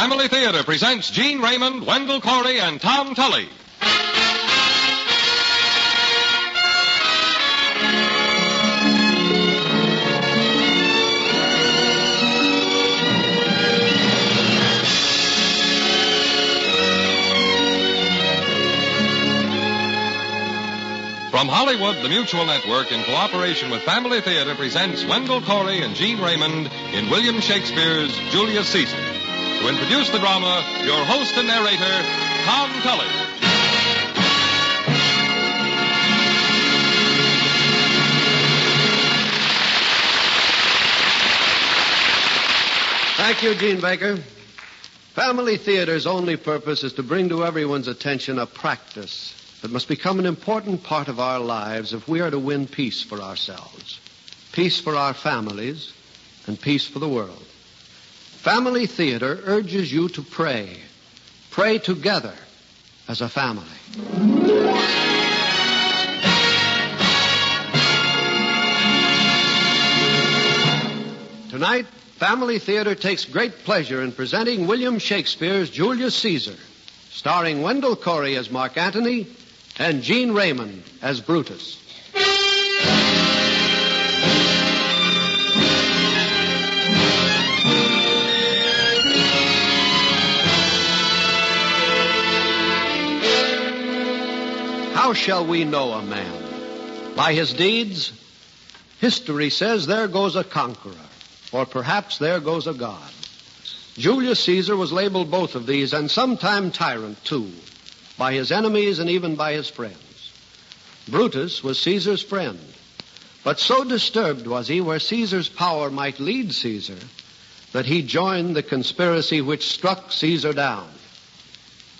Family Theater presents Gene Raymond, Wendell Corey, and Tom Tully. From Hollywood, the Mutual Network, in cooperation with Family Theater, presents Wendell Corey and Gene Raymond in William Shakespeare's Julius Caesar. To introduce the drama, your host and narrator, Tom Tully. Thank you, Gene Baker. Family Theater's only purpose is to bring to everyone's attention a practice that must become an important part of our lives if we are to win peace for ourselves, peace for our families, and peace for the world. Family Theater urges you to pray. Pray together as a family. Tonight, Family Theater takes great pleasure in presenting William Shakespeare's Julius Caesar, starring Wendell Corey as Mark Antony and Gene Raymond as Brutus. How shall we know a man? By his deeds? History says there goes a conqueror, or perhaps there goes a god. Julius Caesar was labeled both of these, and sometime tyrant, too, by his enemies and even by his friends. Brutus was Caesar's friend, but so disturbed was he where Caesar's power might lead Caesar that he joined the conspiracy which struck Caesar down.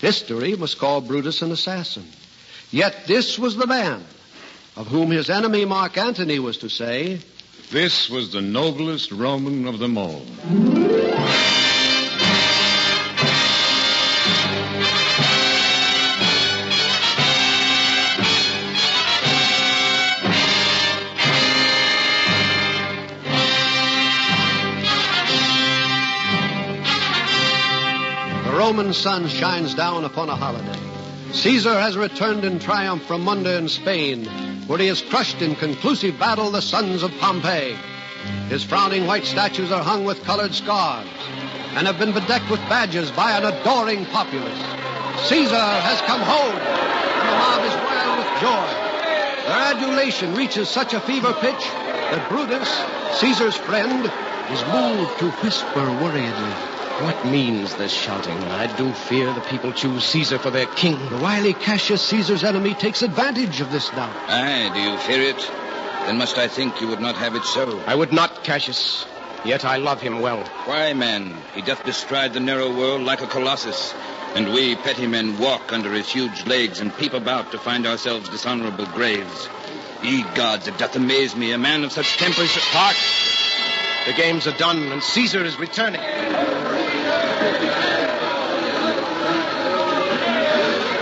History must call Brutus an assassin. Yet this was the man of whom his enemy Mark Antony was to say, "This was the noblest Roman of them all." The Roman sun shines down upon a holiday. Caesar has returned in triumph from Munda in Spain, where he has crushed in conclusive battle the sons of Pompey. His frowning white statues are hung with colored scarves and have been bedecked with badges by an adoring populace. Caesar has come home, and the mob is wild with joy. Their adulation reaches such a fever pitch that Brutus, Caesar's friend, is moved to whisper worriedly, "What means this shouting? I do fear the people choose Caesar for their king." The wily Cassius, Caesar's enemy, takes advantage of this doubt. Aye, do you fear it? Then must I think you would not have it so. I would not, Cassius, yet I love him well. Why, man, he doth bestride the narrow world like a colossus, and we petty men walk under his huge legs and peep about to find ourselves dishonorable graves. Ye gods, it doth amaze me, a man of such temper should... Hark! The games are done, and Caesar is returning.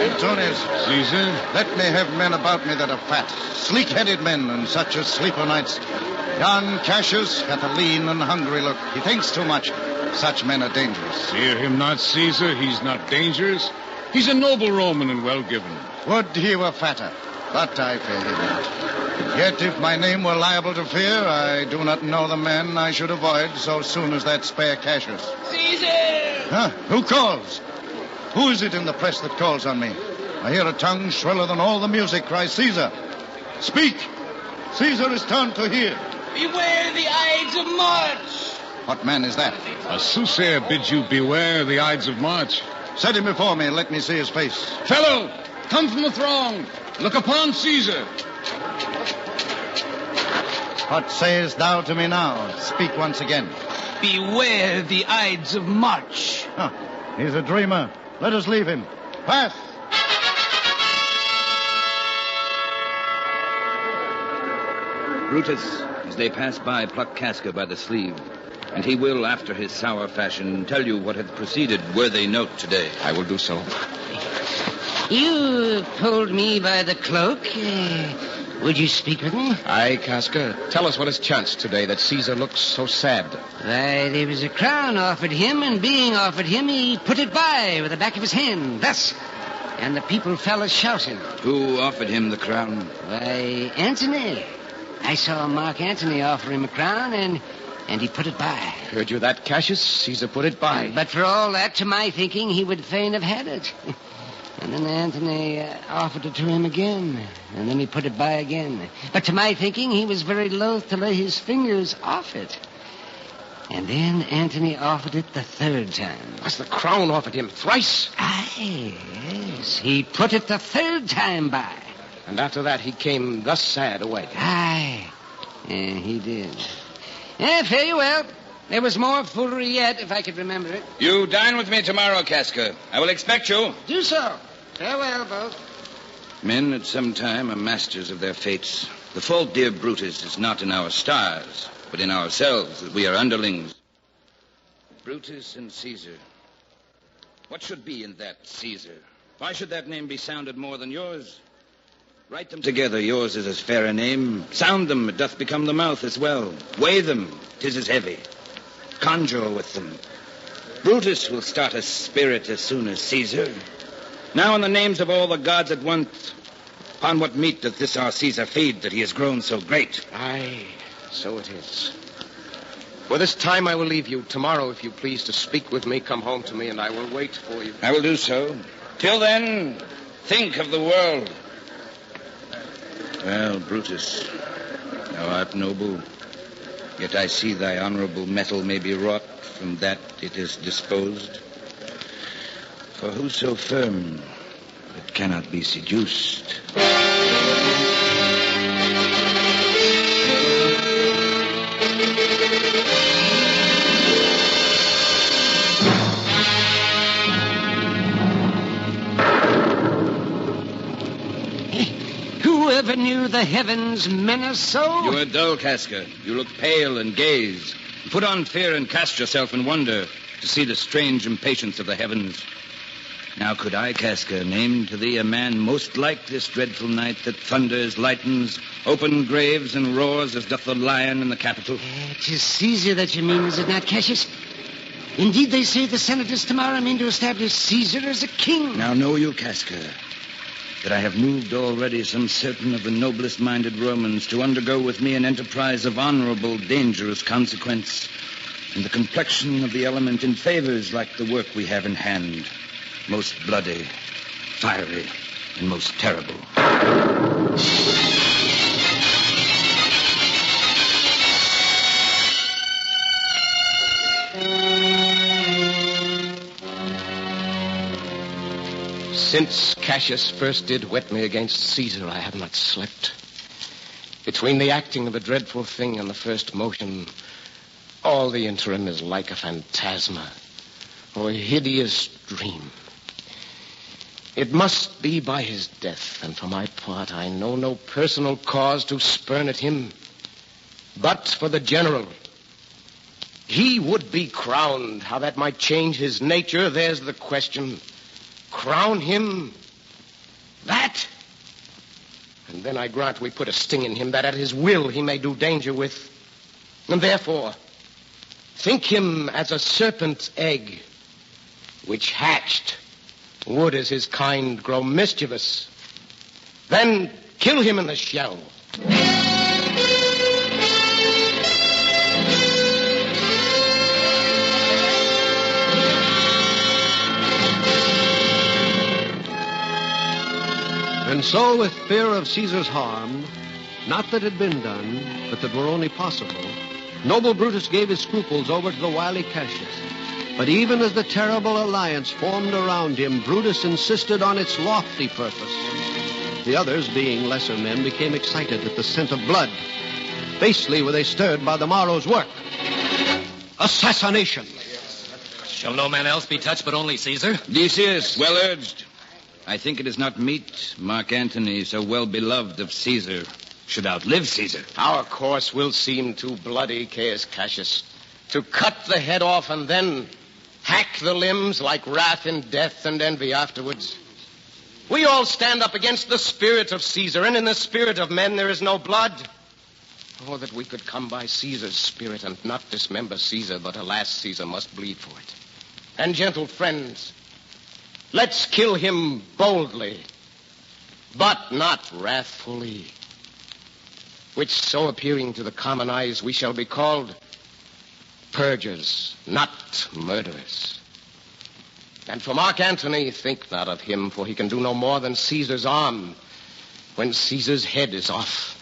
Antonius, Caesar? let me have men about me that are fat, sleek-headed men, and such as sleep o' nights. Yon Cassius hath a lean and hungry look. He thinks too much. Such men are dangerous. Fear him not, Caesar. He's not dangerous. He's a noble Roman and well-given. Would he were fatter, but I fear him not. Yet if my name were liable to fear, I do not know the man I should avoid so soon as that spare Cassius. Caesar! Huh? Who calls? Who is it in the press that calls on me? I hear a tongue shriller than all the music cry, "Caesar! Speak! Caesar is turned to hear." Beware the Ides of March. What man is that? A soothsayer bids you beware the Ides of March. Set him before me and let me see his face. Fellow, come from the throng. Look upon Caesar. What sayest thou to me now? Speak once again. Beware the Ides of March. Huh. He's a dreamer. Let us leave him. Pass! Brutus, as they pass by, pluck Casca by the sleeve, and he will, after his sour fashion, tell you what hath proceeded were they note today. I will do so. You pulled me by the cloak. Would you speak with me? Aye, Casca. Tell us what has chanced today that Caesar looks so sad. Why, there was a crown offered him, and being offered him, he put it by with the back of his hand, thus. And the people fell a shouting. Who offered him the crown? Why, Antony. I saw Mark Antony offer him a crown, and he put it by. Heard you that, Cassius? Caesar put it by. But for all that, to my thinking, he would fain have had it. And then Antony offered it to him again, and then he put it by again. But to my thinking, he was very loath to lay his fingers off it. And then Antony offered it the third time. Was the crown offered him thrice? Aye, yes. He put it the third time by. And after that, he came thus sad away. Aye, he did. Fare you well. There was more foolery yet, if I could remember it. You dine with me tomorrow, Casca. I will expect you. Do so. Farewell, both. Men at some time are masters of their fates. The fault, dear Brutus, is not in our stars, but in ourselves, that we are underlings. Brutus and Caesar. What should be in that Caesar? Why should that name be sounded more than yours? Write them together, yours is as fair a name. Sound them, it doth become the mouth as well. Weigh them, 'tis as heavy. Conjure with them. Brutus will start a spirit as soon as Caesar. Now in the names of all the gods at once, upon what meat doth this our Caesar feed that he has grown so great? Aye, so it is. For this time I will leave you. Tomorrow, if you please to speak with me, come home to me, and I will wait for you. I will do so. Till then, think of the world. Well, Brutus, thou art noble. Yet I see thy honorable metal may be wrought from that it is disposed. For who so firm, it cannot be seduced. Whoever knew the heavens menace so? You are dull, Casca. You look pale and gaze. Put on fear and cast yourself in wonder to see the strange impatience of the heavens. Now could I, Casca, name to thee a man most like this dreadful night that thunders, lightens, open graves, and roars as doth the lion in the Capitol? 'Tis Caesar that you mean, is it not, Cassius? Indeed, they say the senators tomorrow mean to establish Caesar as a king. Now know you, Casca, that I have moved already some certain of the noblest-minded Romans to undergo with me an enterprise of honorable, dangerous consequence. And the complexion of the element in favors like the work we have in hand. Most bloody, fiery, and most terrible. Since Cassius first did wet me against Caesar, I have not slept. Between the acting of a dreadful thing and the first motion, all the interim is like a phantasma or a hideous dream. It must be by his death, and for my part, I know no personal cause to spurn at him. But for the general, he would be crowned. How that might change his nature, there's the question. Crown him that, and then I grant we put a sting in him that at his will he may do danger with. And therefore, think him as a serpent's egg, which hatched would as his kind grow mischievous. Then kill him in the shell. And so, with fear of Caesar's harm, not that had been done, but that were only possible, noble Brutus gave his scruples over to the wily Cassius. But even as the terrible alliance formed around him, Brutus insisted on its lofty purpose. The others, being lesser men, became excited at the scent of blood. Basely were they stirred by the morrow's work. Assassination. Shall no man else be touched but only Caesar? Decius, well urged. I think it is not meet Mark Antony, so well beloved of Caesar, should outlive Caesar. Our course will seem too bloody, Caius Cassius, to cut the head off and then hack the limbs like wrath in death and envy afterwards. We all stand up against the spirit of Caesar, and in the spirit of men there is no blood. Oh, that we could come by Caesar's spirit and not dismember Caesar, but alas, Caesar must bleed for it. And gentle friends, let's kill him boldly, but not wrathfully, which so appearing to the common eyes we shall be called purgers, not murderers. And for Mark Antony, think not of him, for he can do no more than Caesar's arm when Caesar's head is off.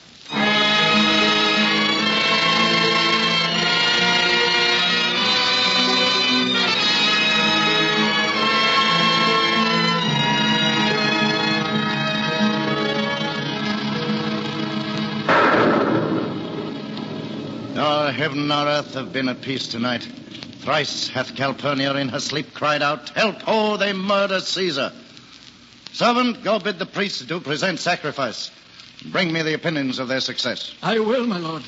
Heaven or earth have been at peace tonight. Thrice hath Calpurnia in her sleep cried out, "Help, oh, they murder Caesar." Servant, go bid the priests do present sacrifice. Bring me the opinions of their success. I will, my lord.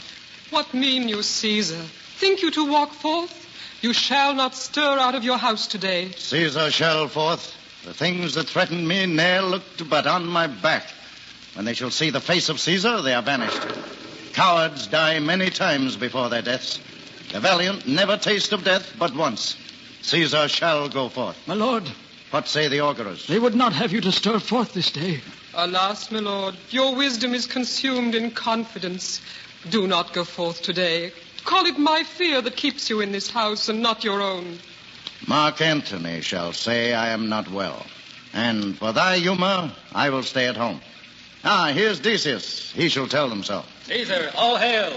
What mean you, Caesar? Think you to walk forth? You shall not stir out of your house today. Caesar shall forth. The things that threatened me ne'er looked but on my back. When they shall see the face of Caesar, they are banished. Cowards die many times before their deaths. The valiant never taste of death but once. Caesar shall go forth. My lord. What say the augurers? They would not have you to stir forth this day. Alas, my lord, your wisdom is consumed in confidence. Do not go forth today. Call it my fear that keeps you in this house and not your own. Mark Antony shall say I am not well. And for thy humor, I will stay at home. Here's Decius. He shall tell them so. Caesar, all hail.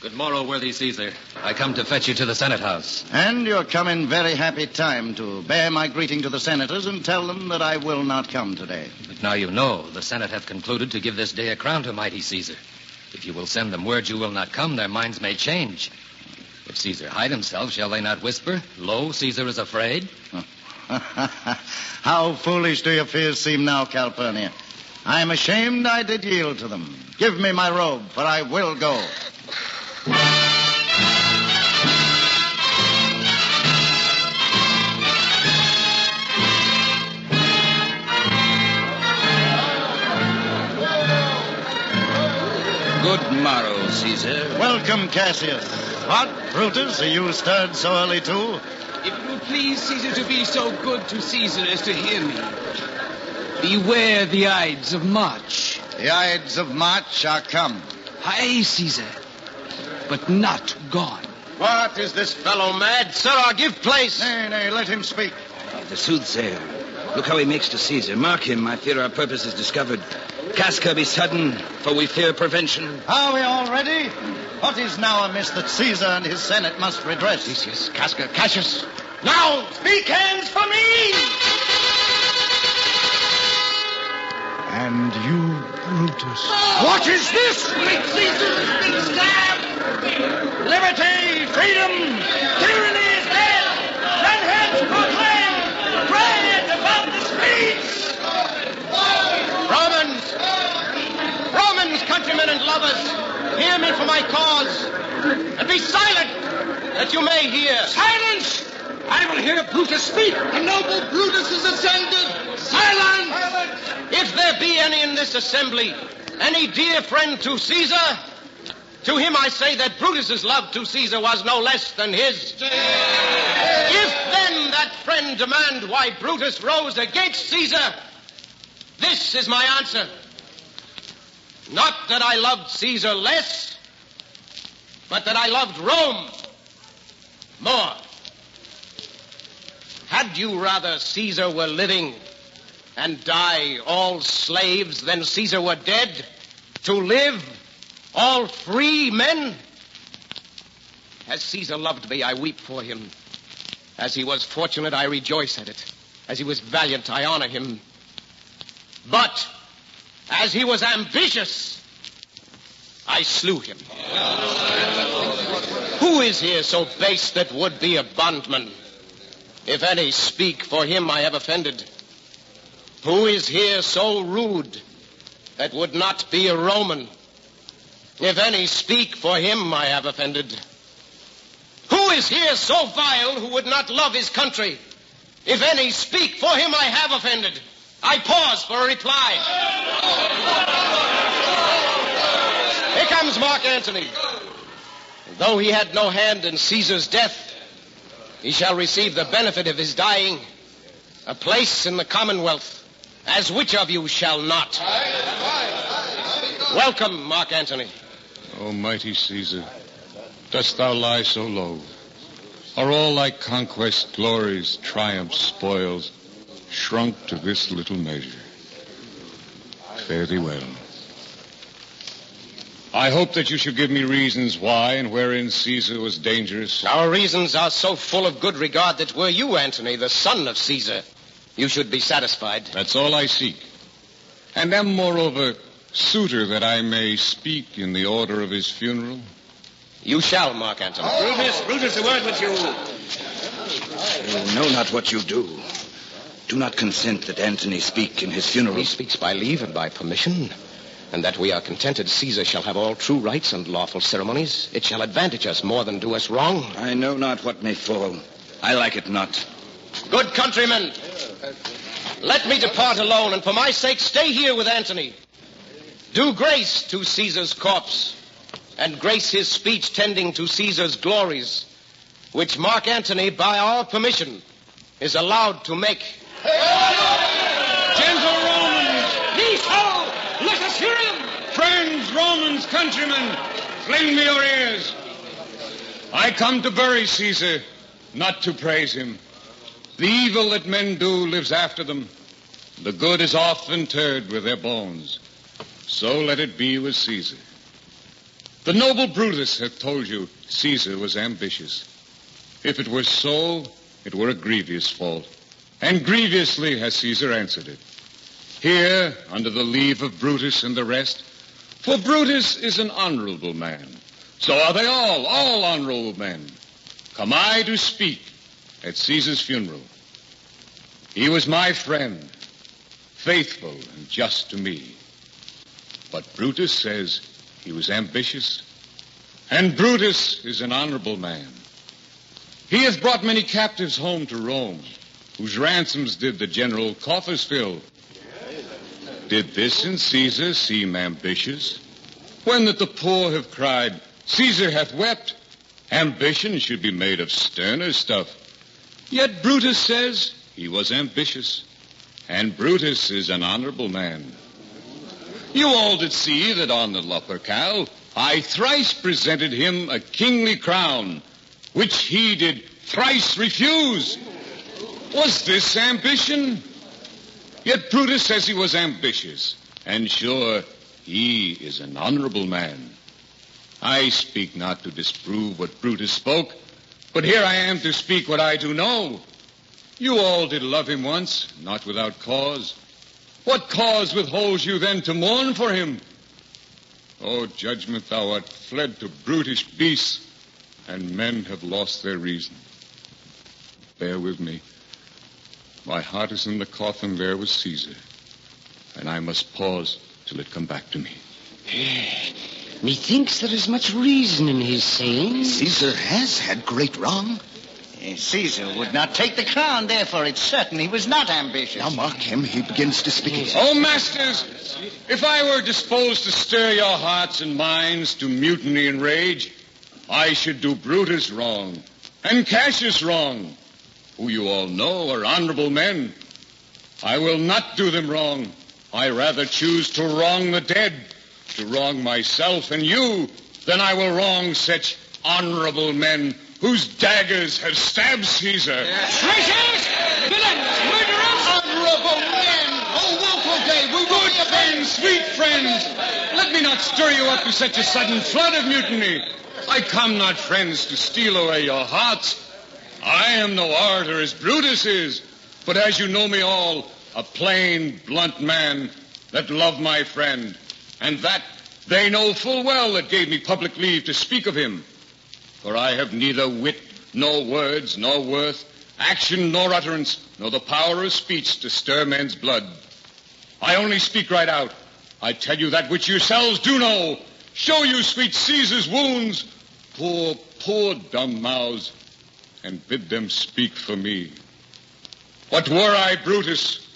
Good morrow, worthy Caesar. I come to fetch you to the Senate House. And you're come in very happy time to bear my greeting to the senators and tell them that I will not come today. But now you know the Senate have concluded to give this day a crown to mighty Caesar. If you will send them word you will not come, their minds may change. If Caesar hide himself, shall they not whisper, "Lo, Caesar is afraid"? How foolish do your fears seem now, Calpurnia. I am ashamed I did yield to them. Give me my robe, for I will go. Good morrow, Caesar. Welcome, Cassius. What, Brutus, are you stirred so early, too? If it will please Caesar to be so good to Caesar as to hear me. Beware the Ides of March. The Ides of March are come. Aye, Caesar, but not gone. What, is this fellow mad? Sirrah, give place. Nay, let him speak. The soothsayer. Look how he makes to Caesar. Mark him. I fear our purpose is discovered. Casca be sudden, for we fear prevention. Are we all ready? What is now amiss that Caesar and his Senate must redress? Decius, Casca, Cassius. Now, speak hands for me! And you, Brutus. What is this? Great Caesar has been stabbed! Liberty, freedom, tyranny is dead! Then heads proclaim! Pray it above the streets! Romans, countrymen and lovers, hear me for my cause, and be silent that you may hear. Silence! I will hear Brutus speak. The noble Brutus is ascended. Silence! If there be any in this assembly, any dear friend to Caesar, to him I say that Brutus's love to Caesar was no less than his. If then that friend demand why Brutus rose against Caesar, this is my answer. Not that I loved Caesar less, but that I loved Rome more. Had you rather Caesar were living and die all slaves than Caesar were dead, to live all free men? As Caesar loved me, I weep for him. As he was fortunate, I rejoice at it. As he was valiant, I honor him. But as he was ambitious, I slew him. Who is here so base that would be a bondman? If any speak, for him I have offended. Who is here so rude that would not be a Roman? If any speak, for him I have offended. Who is here so vile who would not love his country? If any speak, for him I have offended. I pause for a reply. Here comes Mark Antony. Though he had no hand in Caesar's death, he shall receive the benefit of his dying, a place in the Commonwealth, as which of you shall not? Welcome, Mark Antony. O mighty Caesar, dost thou lie so low? Are all thy conquests, glories, triumphs, spoils, shrunk to this little measure? Fare thee well. I hope that you shall give me reasons why and wherein Caesar was dangerous. Our reasons are so full of good regard that were you, Antony, the son of Caesar, you should be satisfied. That's all I seek. And am, moreover, suitor that I may speak in the order of his funeral. You shall, Mark Antony. Brutus, a word with you. You know not what you do. Do not consent that Antony speak in his funeral. He speaks by leave and by permission, and that we are contented Caesar shall have all true rights and lawful ceremonies. It shall advantage us more than do us wrong. I know not what may fall. I like it not. Good countrymen, let me depart alone, and for my sake stay here with Antony. Do grace to Caesar's corpse, and grace his speech tending to Caesar's glories, which Mark Antony, by our permission, is allowed to make. Gentle Romans! Ye so! Let us hear him! Friends, Romans, countrymen, lend me your ears. I come to bury Caesar, not to praise him. The evil that men do lives after them. The good is oft interred with their bones. So let it be with Caesar. The noble Brutus hath told you Caesar was ambitious. If it were so, it were a grievous fault. And grievously has Caesar answered it. Here, under the leave of Brutus and the rest, for Brutus is an honorable man. So are they all honorable men. Come I to speak at Caesar's funeral. He was my friend, faithful and just to me. But Brutus says he was ambitious, and Brutus is an honorable man. He hath brought many captives home to Rome, whose ransoms did the general coffers fill. Did this in Caesar seem ambitious? When that the poor have cried, Caesar hath wept, ambition should be made of sterner stuff. Yet Brutus says he was ambitious, and Brutus is an honorable man. You all did see that on the Lupercal I thrice presented him a kingly crown, which he did thrice refuse. Was this ambition? Yet Brutus says he was ambitious, and sure, he is an honorable man. I speak not to disprove what Brutus spoke, but here I am to speak what I do know. You all did love him once, not without cause. What cause withholds you then to mourn for him? O judgment, thou art fled to brutish beasts, and men have lost their reason. Bear with me. My heart is in the coffin there with Caesar, and I must pause till it come back to me. Methinks there is much reason in his saying. Caesar has had great wrong. Caesar would not take the crown, therefore it's certain he was not ambitious. Now mark him, he begins to speak. Oh, masters, if I were disposed to stir your hearts and minds to mutiny and rage, I should do Brutus wrong and Cassius wrong, who you all know are honorable men. I will not do them wrong. I rather choose to wrong the dead, to wrong myself and you, than I will wrong such honorable men whose daggers have stabbed Caesar. Traitors! Villains! Murderers! Honorable men! Oh, woeful day! Good friends, sweet friends! Let me not stir you up to such a sudden flood of mutiny. I come not, friends, to steal away your hearts. I am no orator as Brutus is, but as you know me all, a plain, blunt man that love my friend, and that they know full well that gave me public leave to speak of him. For I have neither wit, nor words, nor worth, action, nor utterance, nor the power of speech to stir men's blood. I only speak right out. I tell you that which yourselves do know. Show you sweet Caesar's wounds. Poor dumb mouths, and bid them speak for me. What were I, Brutus?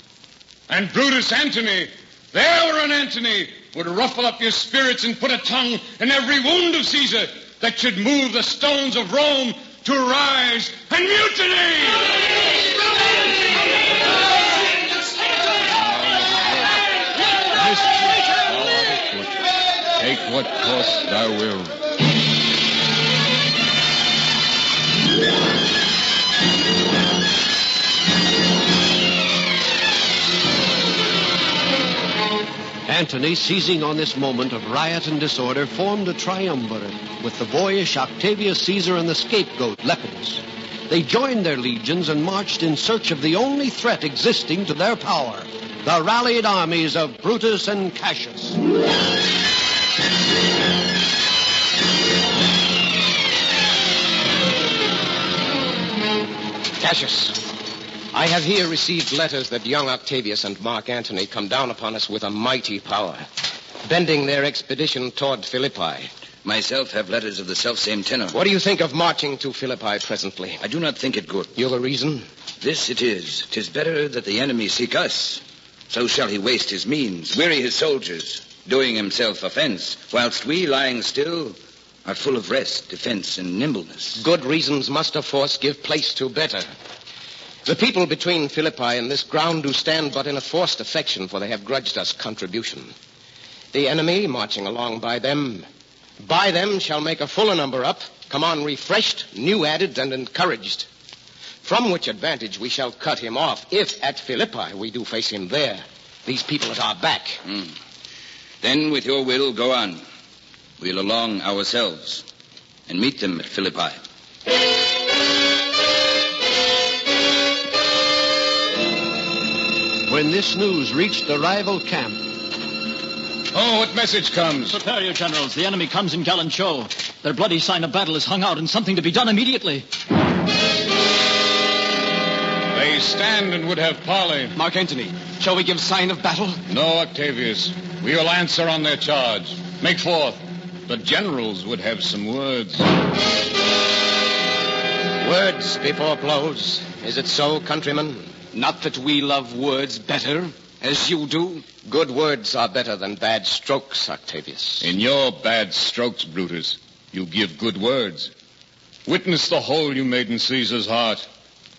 And Brutus Antony, there an Antony, would ruffle up your spirits and put a tongue in every wound of Caesar that should move the stones of Rome to rise and mutiny! Take what course thou wilt. Antony, seizing on this moment of riot and disorder, formed a triumvirate with the boyish Octavius Caesar and the scapegoat Lepidus. They joined their legions and marched in search of the only threat existing to their power, the rallied armies of Brutus and Cassius. Cassius, I have here received letters that young Octavius and Mark Antony come down upon us with a mighty power, bending their expedition toward Philippi. Myself have letters of the selfsame tenor. What do you think of marching to Philippi presently? I do not think it good. You have a reason? This it is. 'Tis better that the enemy seek us. So shall he waste his means, weary his soldiers, doing himself offense, whilst we, lying still, are full of rest, defense, and nimbleness. Good reasons must of force give place to better. The people between Philippi and this ground do stand but in a forced affection, for they have grudged us contribution. The enemy, marching along by them shall make a fuller number up, come on refreshed, new added, and encouraged. From which advantage we shall cut him off, if at Philippi we do face him there, these people at our back. Then, with your will, go on. We'll along ourselves and meet them at Philippi. When this news reached the rival camp... Oh, what message comes? Prepare your generals. The enemy comes in gallant show. Their bloody sign of battle is hung out, and something to be done immediately. They stand and would have parley. Mark Antony, shall we give sign of battle? No, Octavius. We will answer on their charge. Make forth. The generals would have some words. Words before blows. Is it so, countrymen? Not that we love words better, as you do. Good words are better than bad strokes, Octavius. In your bad strokes, Brutus, you give good words. Witness the hole you made in Caesar's heart,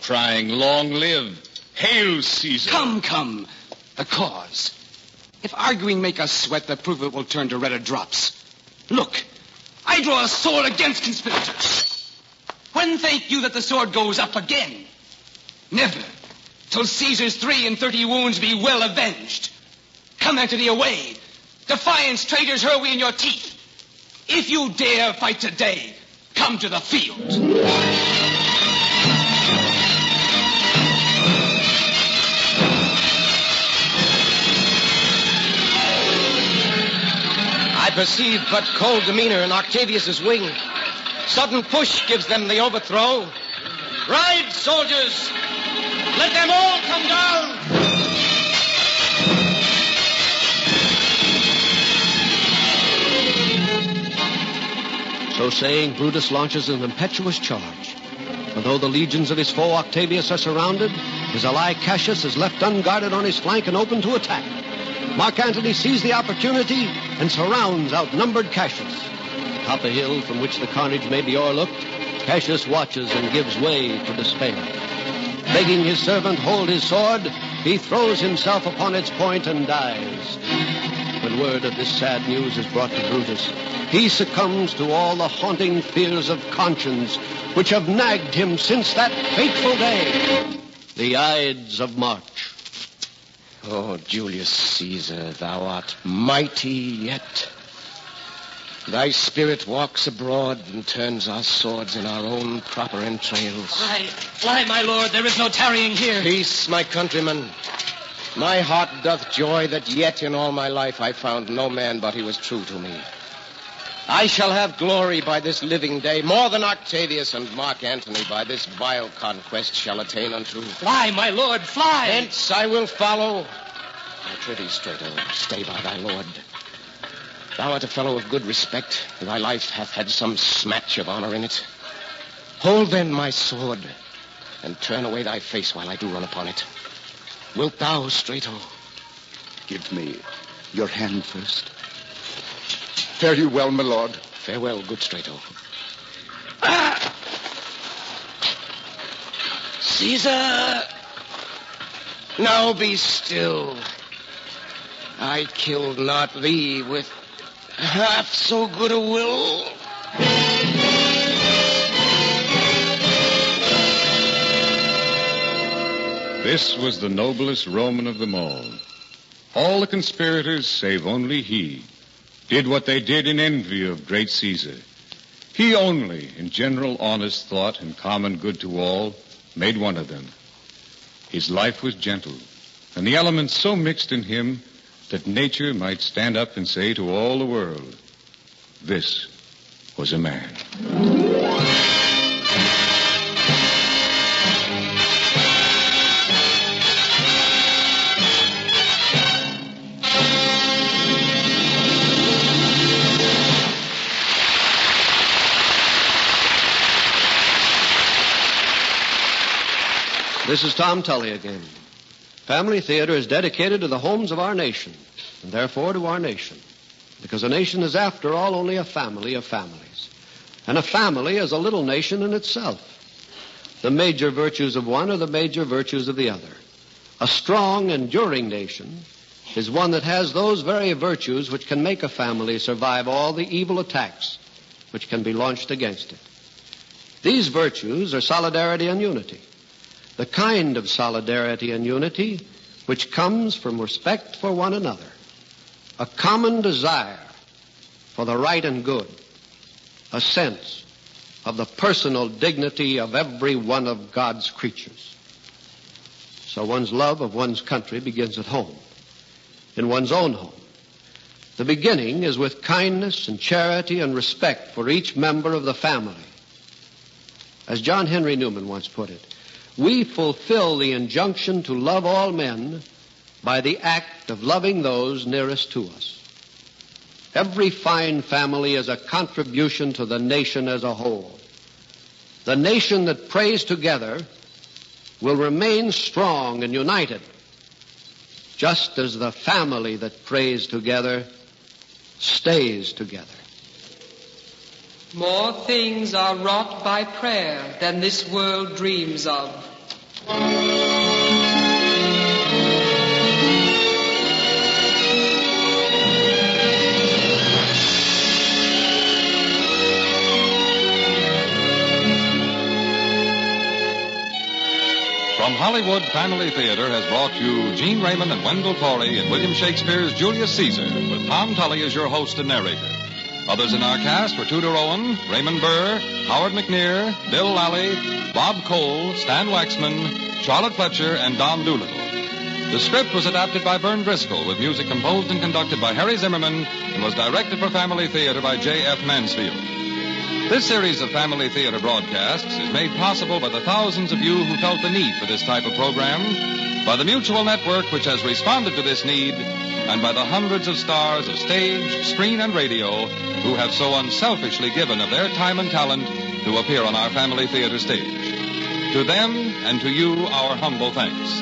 crying, "Long live! Hail, Caesar!" Come. The cause. If arguing make us sweat, the proof of it will turn to redder drops. Look, I draw a sword against conspirators. When think you that the sword goes up again? Never, till Caesar's 33 wounds be well avenged. Come, Antony, away. Defiance, traitors, hurl we in your teeth. If you dare fight today, come to the field. I perceive but cold demeanor in Octavius's wing. Sudden push gives them the overthrow. Ride, soldiers! Let them all come down! So saying, Brutus launches an impetuous charge. For though the legions of his foe Octavius are surrounded, his ally Cassius is left unguarded on his flank and open to attack. Mark Antony sees the opportunity and surrounds outnumbered Cassius. Atop a hill from which the carnage may be o'erlooked, Cassius watches and gives way to despair. Begging his servant hold his sword, he throws himself upon its point and dies. When word of this sad news is brought to Brutus, he succumbs to all the haunting fears of conscience which have nagged him since that fateful day, the Ides of March. Oh, Julius Caesar, thou art mighty yet. Thy spirit walks abroad and turns our swords in our own proper entrails. Fly, my lord. There is no tarrying here. Peace, my countrymen. My heart doth joy that yet in all my life I found no man but he was true to me. I shall have glory by this living day, more than Octavius and Mark Antony by this vile conquest shall attain unto. Fly, my lord, fly! Hence I will follow. I prithee, Strato, stay by thy lord. Thou art a fellow of good respect, and thy life hath had some smatch of honor in it. Hold then my sword, and turn away thy face while I do run upon it. Wilt thou, Strato, Give me your hand first. Fare you well, my lord. Farewell, good Strato. Caesar! Now be still. I killed not thee with half so good a will. This was the noblest Roman of them all. All the conspirators, save only he, did what they did in envy of great Caesar. He only, in general honest thought and common good to all, made one of them. His life was gentle, and the elements so mixed in him that nature might stand up and say to all the world, this was a man. This is Tom Tully again. Family Theater is dedicated to the homes of our nation, and therefore to our nation, because a nation is, after all, only a family of families. And a family is a little nation in itself. The major virtues of one are the major virtues of the other. A strong, enduring nation is one that has those very virtues which can make a family survive all the evil attacks which can be launched against it. These virtues are solidarity and unity. The kind of solidarity and unity which comes from respect for one another, a common desire for the right and good, a sense of the personal dignity of every one of God's creatures. So one's love of one's country begins at home, in one's own home. The beginning is with kindness and charity and respect for each member of the family. As John Henry Newman once put it, we fulfill the injunction to love all men by the act of loving those nearest to us. Every fine family is a contribution to the nation as a whole. The nation that prays together will remain strong and united, just as the family that prays together stays together. More things are wrought by prayer than this world dreams of. From Hollywood, Family Theater has brought you Gene Raymond and Wendell Corey in William Shakespeare's Julius Caesar, with Tom Tully as your host and narrator. Others in our cast were Tudor Owen, Raymond Burr, Howard McNear, Bill Lally, Bob Cole, Stan Waxman, Charlotte Fletcher, and Don Doolittle. The script was adapted by Vern Driscoll, with music composed and conducted by Harry Zimmerman, and was directed for Family Theater by J.F. Mansfield. This series of Family Theater broadcasts is made possible by the thousands of you who felt the need for this type of program, by the Mutual Network which has responded to this need, and by the hundreds of stars of stage, screen, and radio who have so unselfishly given of their time and talent to appear on our Family Theater stage. To them and to you, our humble thanks.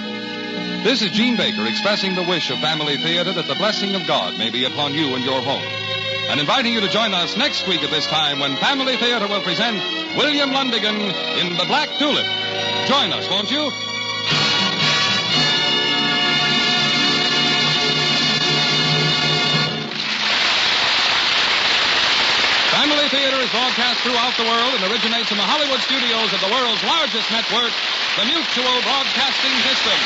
This is Gene Baker expressing the wish of Family Theater that the blessing of God may be upon you and your home, and inviting you to join us next week at this time when Family Theater will present William Lundigan in The Black Tulip. Join us, won't you? Family Theater is broadcast throughout the world and originates in the Hollywood studios of the world's largest network, the Mutual Broadcasting System.